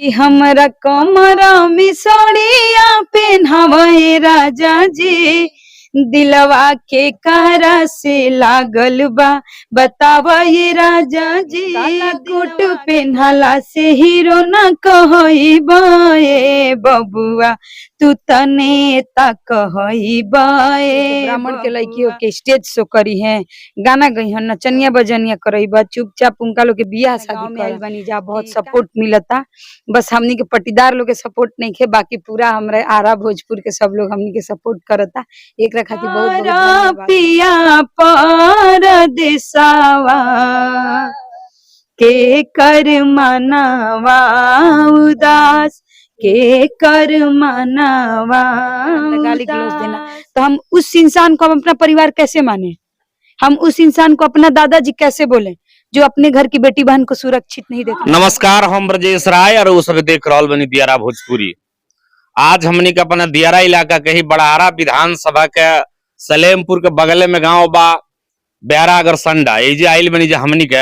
कि हमरा कमरा में साड़िया पहनावे राजा जी, दिलवा के कहरा से लागल बा बतावा ये राजा जी। काला कोट पहनला से हीरो न कहई बाए बबुआ, तू तने ता कहई बाए। ब्राह्मण के लड़कियों के स्टेज शो करी है, गाना गई है, नचनिया बजनिया करई बा, चुपचाप उनका लोग के बियाह शादी कर बनी जा, बहुत सपोर्ट मिलता। बस हमनी के पटीदार लोग के सपोर्ट नहीं खे, बाकी पूरा हमरे आरा भोजपुर के सब लोग हमनी के सपोर्ट करता। एक खातिर बहुत बहुत धन्यवाद। पिया परदेसावा के कर मनवा उदास, के कर मनवा गाली गलौज देना, तो हम उस इंसान को हम अपना परिवार कैसे माने? हम उस इंसान को अपना दादाजी कैसे बोले जो अपने घर की बेटी बहन को सुरक्षित नहीं देता? नमस्कार, हम ब्रजेश राय और वो सब देख रहा बनी दियारा भोजपुरी। आज हमनी के अपना दियारा इलाका के ही बड़ारा विधानसभा के सलेमपुर के बगले में गांव बा ब्यारा अगर संडा एजे आइल बनी जे हमनी के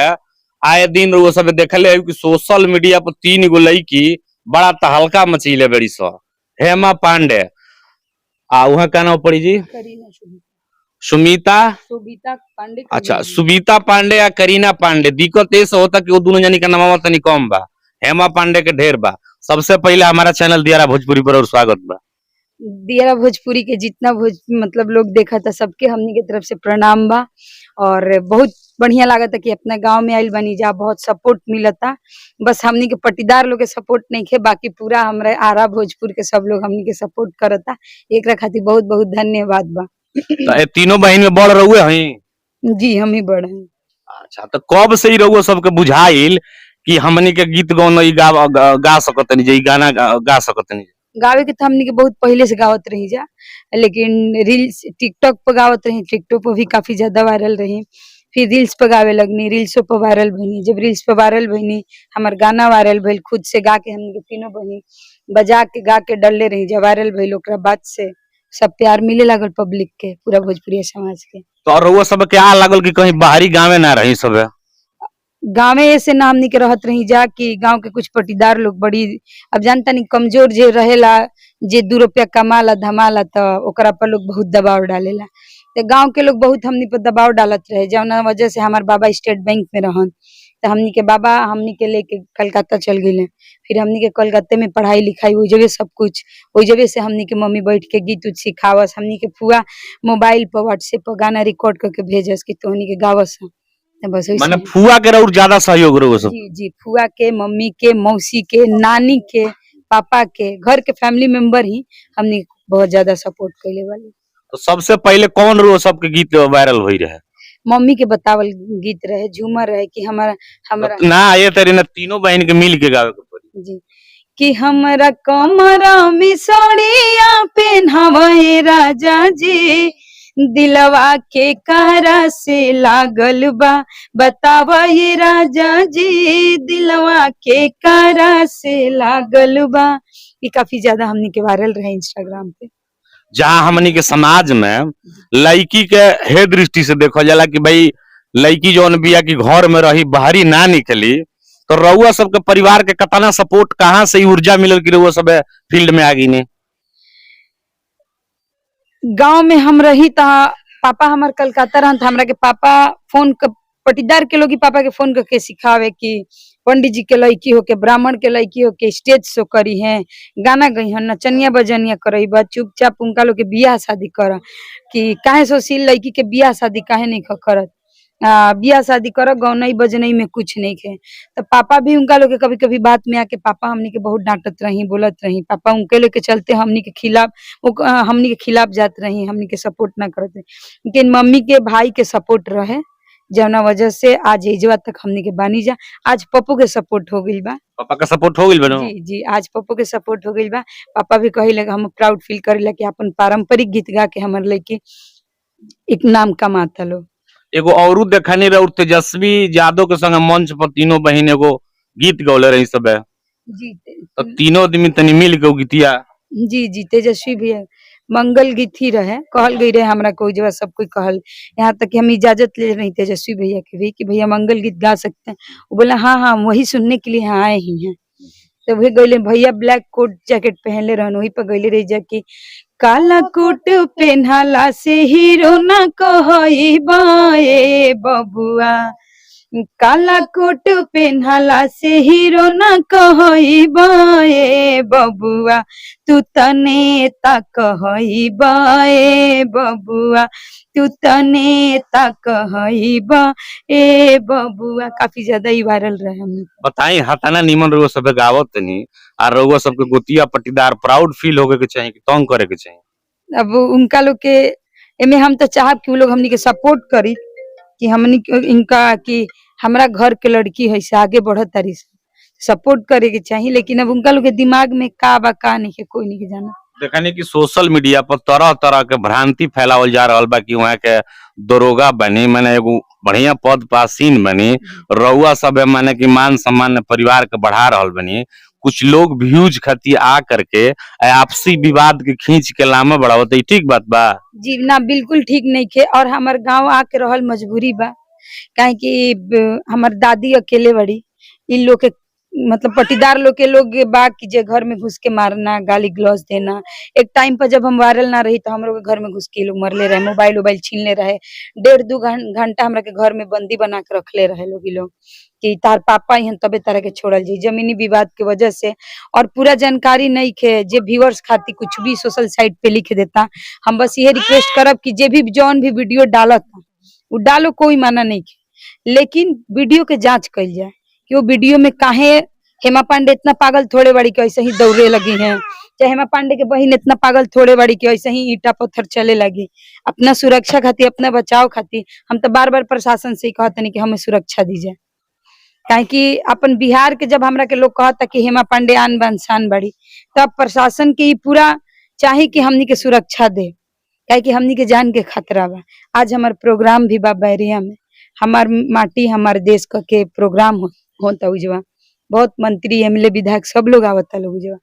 आए दिन वो सब देखले कि सोशल मीडिया पर 3 गो लड़की बड़ा तहलका मचीले बड़ी सो। हेमा पांडे आ वहां का नाम पड़ी जी, सुमीता पांडे। अच्छा, सुबीता पांडे या करीना पांडे। दिक्कत ऐसा होता कि वो दोनों जानी का नाम तनी कम बा, हेमा पांडे के ढेर बा। सबसे पहले हमारा चैनल दियारा भोजपुरी पर और स्वागत बा। दियारा भोजपुरी के जितना मतलब लोग देखा था सबके हमनी के तरफ से प्रणाम बा, और बहुत बढ़िया लागता कि अपना गांव में आइल बनी जा, बहुत सपोर्ट मिलता। बस हमनी के पटीदार लोग के सपोर्ट नहीं खे, बाकी पूरा हमरे आरा भोजपुर के सब लोग हमनी के सपोर्ट करता। एक खातिर बहुत बहुत धन्यवाद बा। तो तीनों बहन में बड़ रहुए हैं जी, हम ही बड़ हैं। अच्छा, तो कब से ही रहुए सबके बुझाइल कि हमनी के गीत गौन गा सकतनी जे गाना गा सकतनी? गावे के तो हमनी के बहुत पहले से गावत रही जा, लेकिन रील्स टिकटॉक पर गावत रही, टिकटॉक पर भी काफी ज्यादा वायरल रही। फिर रील्स पर गावे लगनी, रील्सों पर वायरल भइनी। जब रील्स पर वायरल भइनी, हमार गाना वायरल भइल, खुद से गा के हमनी के तीनों बहनी बजा के गा के डलले रही। जब वायरल भइल ओकरा बाद से सब प्यार मिले लागल पब्लिक के, पूरा भोजपुरी समाज के। तो रहुआ सब क्या लागल कि कहीं बाहरी गाँव में ना रही सब? गाँव ऐसे ना हमनी के रहत रही जा कि गांव के कुछ पटीदार लोग बड़ी, अब जानता नहीं, कमजोर जे रहेला, जे 2 रुपया कमाला धमाला, तो ओकरा पर लोग बहुत दबाव डालेला। तो गांव के लोग बहुत हमनी पर दबाव डालत रहे, जौना वजह से हमार बाबा स्टेट बैंक में रहन, तो हमनी के बाबा हमनी के लेके कलकत्ता चल गए। फिर हमनी के कलकत्ते में पढ़ाई लिखाई हो जबे, सब कुछ हो जबे से हमनी के मम्मी बैठ के गीत उत सिखावस, हमनी के फुआ मोबाइल पर व्हाट्सएप पर गाना रिकॉर्ड करके भेजस कि तोहनी के गावस। बस माने फुआ के और ज्यादा सहयोग रहो सब? जी जी, फुआ के, मम्मी के, मौसी के, नानी के, पापा के, घर के फैमिली मेंबर ही हमने बहुत ज्यादा सपोर्ट कैले वाले। तो सबसे पहले कौन रो सबके गीत वायरल हुई रहे? मम्मी के बतावल गीत रहे, झूमर रहे कि हमारा ना ये तेरे ना तीनों बहन के मिल के गावे के पड़ी जी, कि हमरा कमरा में साड़िया पहनावे राजा जी, दिलवा के कहरा से लागल बा बतावा ये राजा जी, दिलवा के कहरा से लागल बा। ये काफी ज्यादा हमनी के वायरल रहे इंस्टाग्राम पे। जहाँ हमनी के समाज में लड़की के हे दृष्टि से देखा जाला कि भाई लड़की जौन बिया की घर में रही, बाहरी ना निकली, तो रउआ सबके परिवार के कतना सपोर्ट, कहाँ से ऊर्जा मिलल कि रउआ सब फील्ड में आ गई ने? गांव में हम रही था, पापा हमार कलकत्ता रहन, हमरा के पापा फोन पटीदार के लोग ही पापा के फोन करके सिखावे कि पंडित जी के लड़की हो के, ब्राह्मण के लड़की हो के स्टेज शो करी है, गाना गई है, नचनिया बजनिया करई बा, चुपचाप उनका लोग के बियाह शादी कर, कि काहे सोशील लड़की के बियाह शादी काहे नहीं करत, बियाह शादी कर, गौनई बजनई में कुछ नहीं खे। तो पापा भी उनका लोग के कभी कभी बात में आके पापा हमनी के बहुत डांटत रही, बोलत रही। पापा उनके लोग के चलते हमनी के खिलाफ, हमनी के खिलाफ जात रही, हमनी के सपोर्ट ना करत रही। लेकिन मम्मी के भाई के सपोर्ट रहे, जौना वजह से आज इजवा तक हमनी के बानी जा। आज पप्पू के सपोर्ट हो गइल बा। पापा का सपोर्ट हो गइल बनो? जी जी, आज पप्पू के सपोर्ट हो गइल बा। पापा भी कहिला हम प्राउड फील करिला कि अपन पारंपरिक गीत गा के हमर लड़की एक नाम कमाता लो। एगो औरू देखनी रहे, तेजस्वी यादव के संग मंच पर तीनों बहन एगो गीत गौले रही सब जी, तो तीनों आदमी तनी मिल के गीतिया। जी जी, तेजस्वी भी है, मंगल गीत ही रहे, कहल गई रहे हमरा कोई जगह, सब कोई कहल, यहाँ तक कि हम इजाजत ले रही तेजस्वी भैया की भी कि भैया मंगल गीत गा सकते हैं। वो बोला हाँ हाँ, वही सुनने के लिए यहाँ आए ही हैं। तो वही गईले भैया ब्लैक कोट जैकेट पहनले रहन, वही पर गईले रही जा कि काला कोट पहनला से हीरो ना कहई बाए बबुआ, काला कोट पहनला से हीरो ना कहई बाए बबुआ, तू तने ता कहई बाए बबुआ, तू तने ता कहई बा ए बबुआ। काफी ज्यादा ही वायरल रहे हम। बताई हताना निमन रउआ सब गावत नहीं और रउआ सबके गोतिया पट्टीदार प्राउड फील होके के चाहिए कि तंग करे के चाहिए। अब उनका लोग के एमे हम तो चाहब कि उ लोग हमनी के सपोर्ट करी कि हमनी इनका कि हमरा घर के लड़की है से आगे बढ़त तारी सपोर्ट करे के चाहिए, लेकिन अब उनका लोग के दिमाग में का बा का नहीं के कोई नहीं के जाना। देखने की सोशल मीडिया पर तरह तरह के भ्रांति फैलावल जा रहा बा कि वहाँ के दरोगा बनी, माने एगो बढ़िया पद पासीन बनी, रउआ सब माने कि मान सम्मान परिवार के बढ़ा रहल बनी, कुछ लोग व्यूज खातिर आ करके आपसी विवाद के खींच के लामा बढ़ावत, ई ठीक बात बा? जी ना, बिल्कुल ठीक नहीं खे। और हमार गांव आके रहल मजबूरी बा, काहे कि हमार दादी अकेले बड़ी, इन लोग के मतलब पटीदार लोग के लोग बा कि जे घर में घुस के मारना, गाली गलौज देना। एक टाइम पर जब हम वायरल ना रही तो हम लोग के घर में घुस के लोग मरले रहे, मोबाइल वोबाइल छीनले रहे, 1.5-2 घंटा हमरा के घर में बंदी बना के रखले रहे लोग कि तार पापा ही तबे तरह के छोड़ल जी, जमीनी विवाद के वजह से। और पूरा जानकारी नहीं खे, जे व्यूअर्स खातिर कुछ भी सोशल साइट पे लिख देता। हम बस ये रिक्वेस्ट करब कि जे भी जौन भी वीडियो डालत उ डालो, कोई माना नहीं खे, लेकिन वीडियो के जांच कइल जाए कि वो वीडियो में काहे हेमा पांडे इतना पागल थोड़े बड़ी कि ऐसे ही दौड़े लगी हैं, चाहे हेमा पांडे के बहन इतना पागल थोड़े बड़ी कि ऐसे ही ईटा पत्थर चले लगी। अपना सुरक्षा खातिर, अपना बचाव खातिर हम तो बार बार प्रशासन से ही कहते नहीं कि हमें सुरक्षा दी जाए। काहे कि अपन बिहार के जब हमरा के लोग कहता कि हेमा पांडे आन बान शान बड़ी, तब प्रशासन के पूरा चाहे कि हमनी के सुरक्षा दे, काहे कि हमनी के जान के खतरा बा। आज हमार प्रोग्राम भी बा बैरिया में, हमार माटी हमार देश के प्रोग्राम होता उजवा, बहुत मंत्री एमएलए विधायक सब लोग आवता लोग उजवा।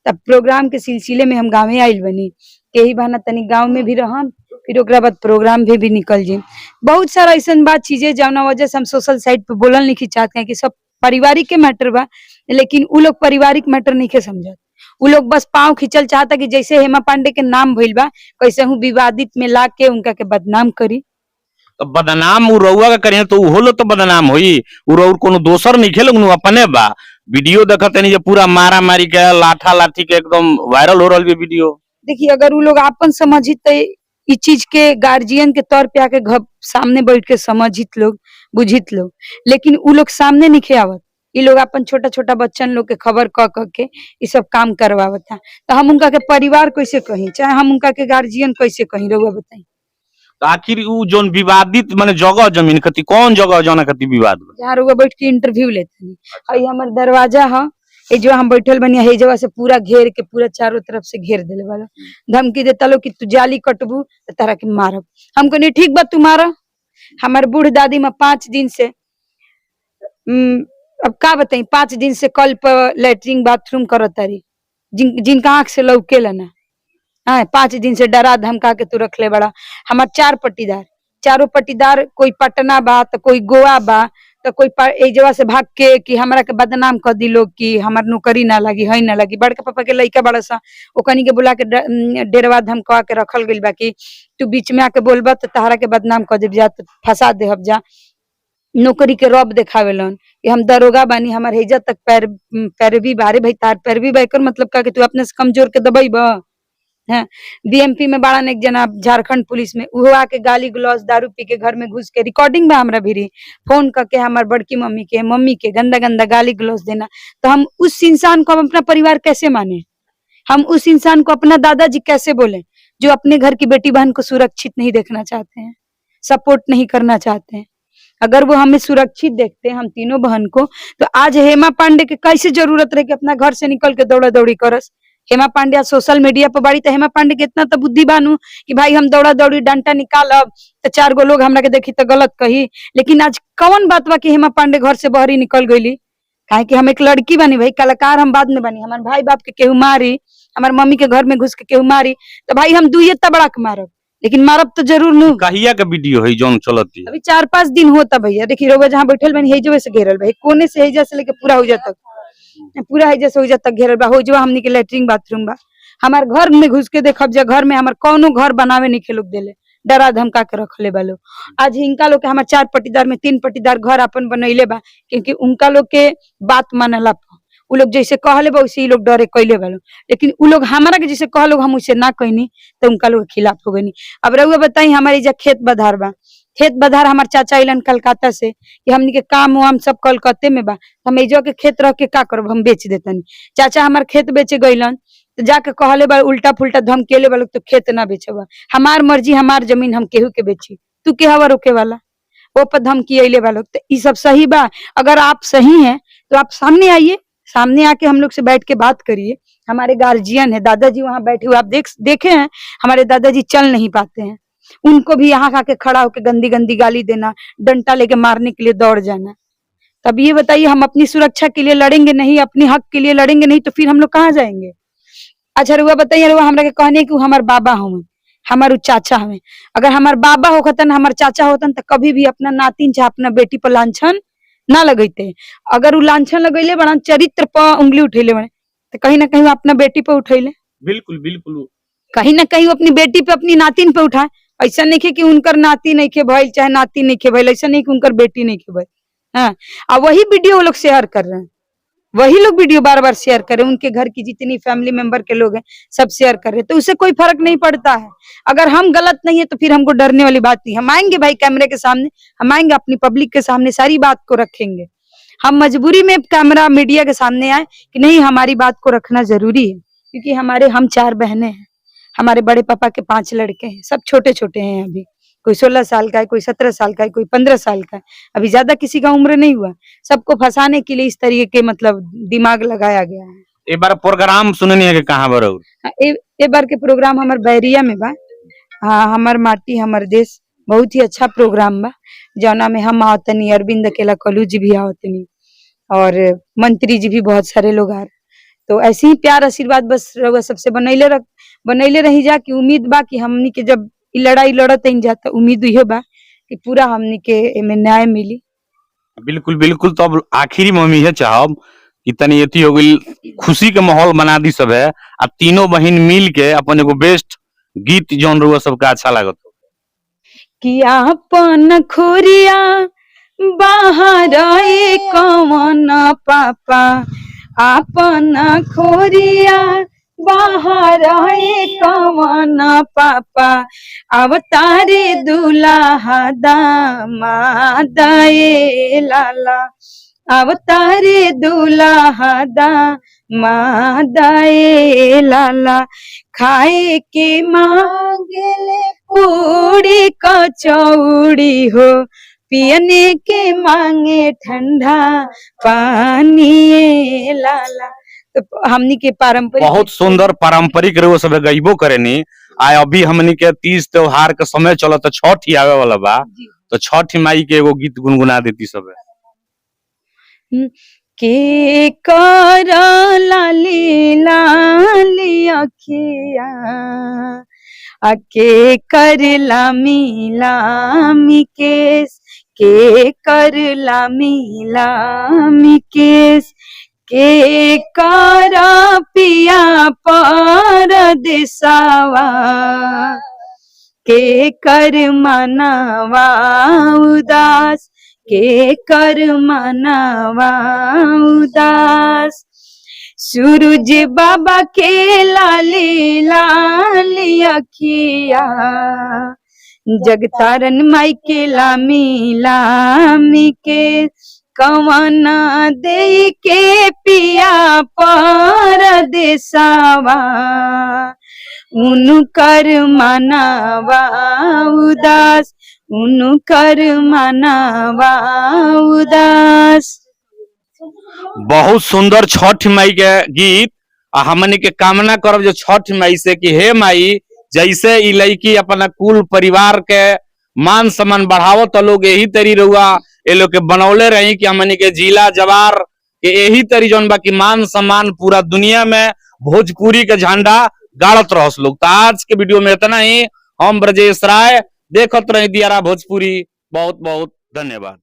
तब प्रोग्राम के सिलसिले में हम गाँवे आइल बनी, यही बहाना तनी गाँव में भी रहम, फिर ओकरा बाद प्रोग्राम भी निकल जी। बहुत सारा ऐसा बात चीजें जौना वजह से हम सोशल साइट पे बोलल नहीं चाहते हैं कि सब पारिवारिक के मैटर बा, लेकिन उ लोग पारिवारिक मैटर नहीं के समझत। उ लोग बस पाँव खींचल चाहता कि जैसे हेमा पांडे के नाम भइल बा कैसे हूँ विवादित में ला के उनका के बदनाम करी। तो बदनाम उ रउआ का करिए तो उहो लोग तो बदनाम होई, उ रउर कोनो दोसर नहीं खेल अपने बा। वीडियो देखत नहीं जे पूरा मारा मारी के लाठा लाठी के एकदम वायरल हो रहल बे वीडियो। देखिए, अगर उ लोग आपन समझित तो इस चीज के गार्जियन के तौर पे आके घर सामने बैठ के समझित लोग, बुझित लोग, लेकिन उ लोग सामने नहीं आवत। ये लोग अपन छोटा छोटा बच्चन लोग के खबर क के ये सब काम करवावता। तो हम उनका के परिवार कैसे कहीं, चाहे हम उनका के गार्जियन कैसे कहीं, रउआ बताई। तो आखिर उ जोन विवादित माने जगह जमीन खती कौन जगह जौना खती विवाद बा? जहाँ रउआ बैठ के इंटरव्यू लेते हैं, हई हमर दरवाजा है, ये जो हम बैठल बनी है जगह से पूरा घेर के पूरा चारों तरफ से घेर देले वाला, धमकी देता लोग कि तू जाली कटबू तो तारा के मारब। हम कहनी ठीक बा तू मारा। हमार बूढ़ दादी में 5 दिन से अब का बताई, 5 दिन से कल पर लेटरिन बाथरूम करत तारी, जिनका आंख से लौकेला ना। हाँ, 5 दिन से डरा धमका के तू रखले बड़ा। हमार 4 पट्टीदार, चारों पट्टीदार, कोई पटना बा तो कोई गोवा बा तो कोई एक जगह से भाग के कि हमरा के बदनाम कर दी लोग कि हमार नौकरी ना लगी, है ना लगी। बड़का पापा के लइका बड़ा सा, ओकनी के बुला के डेरवा धमका के रखल गइल बा कि तू बीच में आके बोलबा तो तहरा के बदनाम कर देब जा, तो फंसा देहब जा। नौकरी के रब देखावेलन कि हम दरोगा बानी, हमार हेजा तक पैरवी बारे भाई, तार पैरवी बा एकर मतलब का कि तू अपने से कमजोर के दबइबा। हैं, बीएमपी में बाड़न एक जना झारखंड पुलिस में, उहो आके गाली गलौज दारू पी के घर में घुस के, रिकॉर्डिंग बा हमरा भी, फोन करके हमार बड़की मम्मी के गंदा गंदा गाली गलौज देना। तो हम उस इंसान को अपना परिवार कैसे माने, हम उस इंसान को अपना दादाजी कैसे बोले जो अपने घर की बेटी बहन को सुरक्षित नहीं देखना चाहते हैं, सपोर्ट नहीं करना चाहते हैं। अगर वो हमें सुरक्षित देखते हम तीनों बहन को, तो आज हेमा पांडे के कैसे जरूरत रहे कि अपना घर से निकल के दौड़ा दौड़ी करस। हेमा पांडे सोशल मीडिया पर बाड़ी, तो हेमा पांडे के इतना तो बुद्धि बानू कि भाई हम दौड़ा दौड़ी डंटा निकालब तो 4 गो लोग हमरा के देखी तो गलत कही। लेकिन आज कौन बात बा कि हेमा पांडे घर से बहरी निकल गईली, काहे कि हम एक लड़की बनी भाई, कलाकार हम बाद में बनी। हमार भाई बाप के केहू मारी, हमार मम्मी के घर में घुस के केहू मारी तो भाई हम दुइये तबड़ा के मारब, लेकिन मारब तो जरूर नू। कहिया के वीडियो है जोन चलती? अभी 4-5 दिन होता भैया। देखिए रोबा जहाँ बैठल बनी है जो से घेरल भाई, कोने से हेजा से लेके पूरा हो जाता पूरा है जैसे हो तक घेरल बा, हो जो हमनी के लेटरिन बाथरूम बा। हमार घर में घुस के देखब जे घर में हमार कौनो घर बनावे नहीं खेलोग देले, डरा धमका के रखले बा लोग। आज हिंका लोग के हमार 4 पट्टीदार में 3 पट्टीदार घर अपन बनैले बा, क्योंकि उनका लोग के बात मानला उ लोग जैसे कहले बा वैसे ही लोग डरे कैले बा लोग। लेकिन उ लोग हमारा के जैसे कहलो हम उसे ना कहनी तो उनका लोग के खिलाफ हो गनी। अब रउआ बताई हमारी जा खेत बधार बा, खेत बधार हमार चाचा अइलन कलकत्ता से कि हमनी के काम वाम सब कलकत्ते में बा, हम एजो के खेत रख के का करब, हम बेच देतनी। चाचा हमार खेत बेचे गइलन तो जाके कहले बा उल्टा फुल्टा धमकेले बा लोग तो खेत ना बेचबा, हमार मर्जी हमार जमीन हम केहू के बेची, तू के हवा रोके वाला, वो पर धमकी अइले बा लोग। तो ई सब सही बा? अगर आप सही हैं तो आप सामने आइए, सामने आके हम लोग से बैठ के बात करिए। हमारे गार्जियन है, दादाजी वहां बैठे हुए, आप देखे हैं हमारे दादाजी चल नहीं पाते हैं, उनको भी यहाँ आके खड़ा होके गंदी गंदी गाली देना, डंडा लेके मारने के लिए दौड़ जाना। तब ये बताइए हम अपनी सुरक्षा के लिए लड़ेंगे नहीं, अपने हक के लिए लड़ेंगे नहीं तो फिर हम लोग कहाँ जाएंगे? अच्छा रुआ बताइए, रुआ हमरा के कहने कि हमार बाबा हमें, हमार चाचा हमें, अगर हमार बाबा होखतन हमार चाचा होतन तो कभी भी अपना नातिन चाहे अपना बेटी पर लांछन ना लगैते। अगर उ लांछन लगैले बड़न, चरित्र पर उंगली उठैले बड़े, तो कहीं ना कहीं वो अपना बेटी पे उठैले। बिल्कुल बिल्कुल, कहीं ना कहीं वो अपनी बेटी पे अपनी नातिन पे उठाए। ऐसा नहीं कि उनकर नाती नहीं के भइल चाहे नाती नहीं के भइल, ऐसा नहीं कि उनकर बेटी नहीं के भइल। हाँ, अब वही वीडियो वो लोग शेयर कर रहे हैं, वही लोग वीडियो बार बार शेयर कर रहे हैं, उनके घर की जितनी फैमिली मेंबर के लोग हैं सब शेयर कर रहे हैं, तो उससे कोई फर्क नहीं पड़ता है। अगर हम गलत नहीं है तो फिर हमको डरने वाली बात नहीं, हम आएंगे भाई कैमरे के सामने, हम आएंगे अपनी पब्लिक के सामने, सारी बात को रखेंगे। हम मजबूरी में कैमरा मीडिया के सामने आए कि नहीं हमारी बात को रखना जरूरी है, क्योंकि हम 4 बहनें हैं, हमारे बड़े पापा के 5 लड़के हैं, सब छोटे छोटे हैं, अभी कोई 16 साल का है, कोई 17 साल का है, कोई 15 साल का है, अभी ज्यादा किसी का उम्र नहीं हुआ। सबको फंसाने के लिए इस तरीके के मतलब दिमाग लगाया गया है। एक बार प्रोग्राम सुननी है कि कहाँ बरो? ए बार के प्रोग्राम हमार बैरिया में बा। हाँ, हमार माटी हमार देश बहुत ही अच्छा प्रोग्राम बा, जौना में हम आवतनी, अरविंद अकेला कलू जी भी आवतनी और मंत्री जी भी बहुत सारे लोग आ रहे। तो ऐसे ही प्यार आशीर्वाद बस रउआ सबसे बनैले रही जा कि उम्मीद बा कि हमनी के जब इ लड़ाई लड़त जाता, उम्मीद ये बा कि पूरा हमनी के एमे न्याय मिली। बिल्कुल बिल्कुल, तो अब आखिरी में हम ये चाहब कि तनी एती हो गई, खुशी के माहौल बना दी सब है, अब तीनों बहन मिल के अपन एगो बेस्ट गीत जौन रउआ सबका अच्छा लागत हो कि आपन खोरिया बाहर कवन पापा, आपन खोरिया बाहर कवन पापा, अवतारे दुल्हा दामाद ए लाला, अवतारे दुल्हा दामाद ए लाला, खाए के मांगले पूड़ी कचौड़ी हो, पियने के मांगे ठंडा पानी ए लाला। तो हमनी के पारंपरिक, बहुत सुंदर पारंपरिक रउआ सब गईबो करेनी। आय अभी हमनी के तीज त्योहार के समय चलत, तो छठ ही आवे वाला बा, तो छठ माई के एगो गीत गुनगुना देती सब। के कर लाली लाली अखिया, के कर लामी लामी केस, के कर लामी लामी केस, के कर पिया परदेसवा, के कर मनवा उदास, के कर मनवा उदास, सूरज बाबा के लाली लाली अखिया, जगतारन माई के लामी लामी के, कवन दे के पिया परदेसवा, उनकर मनवा उदास, उनकर मनवा उदास। बहुत सुंदर छठ माई के गीत। हमनी के कामना करब जो छठ माई से कि हे माई, जैसे ई लड़की अपना कुल परिवार के मान सम्मान बढ़ावो, तो लोग यही तरी रहुआ ये लोग के बनौले रही कि हमनी के जिला जवार के यही तरी जौन बाकी मान सम्मान पूरा दुनिया में भोजपुरी के झंडा गाड़त रहस लोग। तो आज के वीडियो में इतना ही। हम ब्रजेश राय, देखत रही दियारा भोजपुरी। बहुत बहुत धन्यवाद।